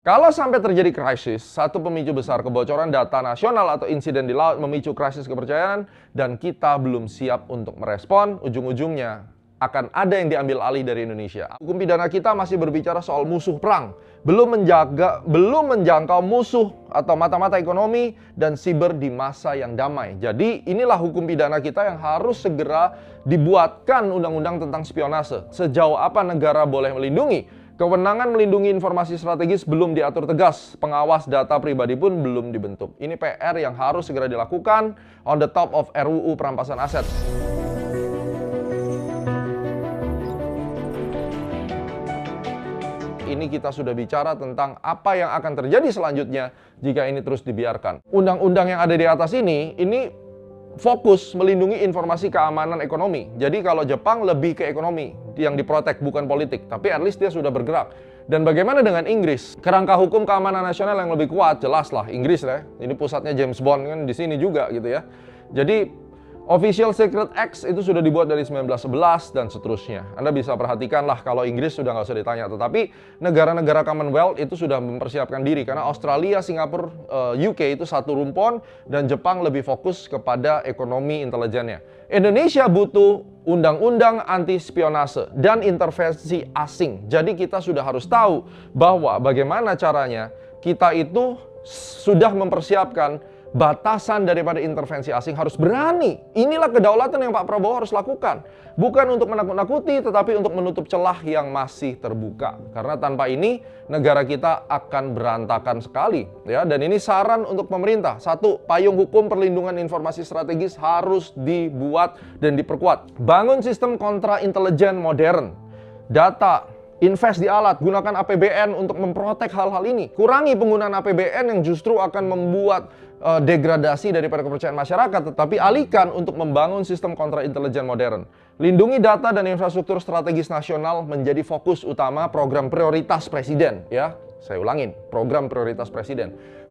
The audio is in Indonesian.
Kalau sampai terjadi krisis, satu pemicu besar kebocoran data nasional atau insiden di laut memicu krisis kepercayaan dan kita belum siap untuk merespon, ujung-ujungnya akan ada yang diambil alih dari Indonesia. Hukum pidana kita masih berbicara soal musuh perang, belum menjangkau musuh atau mata-mata ekonomi dan siber di masa yang damai. Jadi inilah hukum pidana kita yang harus segera dibuatkan undang-undang tentang spionase. Sejauh apa negara boleh melindungi? Kewenangan melindungi informasi strategis belum diatur tegas, pengawas data pribadi pun belum dibentuk. Ini PR yang harus segera dilakukan on the top of RUU perampasan aset. Ini kita sudah bicara tentang apa yang akan terjadi selanjutnya jika ini terus dibiarkan. Undang-undang yang ada di atas ini fokus melindungi informasi keamanan ekonomi. Jadi kalau Jepang lebih ke ekonomi yang diprotek, bukan politik. Tapi at least dia sudah bergerak. Dan bagaimana dengan Inggris? Kerangka hukum keamanan nasional yang lebih kuat, jelas lah Inggris ya. Ini pusatnya James Bond kan di sini juga gitu ya. Jadi Official Secret Acts itu sudah dibuat dari 1911 dan seterusnya. Anda bisa perhatikanlah kalau Inggris sudah nggak usah ditanya. Tetapi negara-negara Commonwealth itu sudah mempersiapkan diri. Karena Australia, Singapura, UK itu satu rumpun dan Jepang lebih fokus kepada ekonomi intelijennya. Indonesia butuh undang-undang anti spionase dan intervensi asing. Jadi kita sudah harus tahu bahwa bagaimana caranya kita itu sudah mempersiapkan batasan daripada intervensi asing harus berani. Inilah kedaulatan yang Pak Prabowo harus lakukan. Bukan untuk menakut-nakuti, tetapi untuk menutup celah yang masih terbuka. Karena tanpa ini, negara kita akan berantakan sekali. Ya, dan ini saran untuk pemerintah. Satu, payung hukum perlindungan informasi strategis harus dibuat dan diperkuat. Bangun sistem kontra intelijen modern. Data, invest di alat, gunakan APBN untuk memprotek hal-hal ini. Kurangi penggunaan APBN yang justru akan membuat degradasi daripada kepercayaan masyarakat, tetapi alihkan untuk membangun sistem kontra intelijen modern. Lindungi data dan infrastruktur strategis nasional menjadi fokus utama program prioritas Presiden. Ya, saya ulangin, program prioritas Presiden.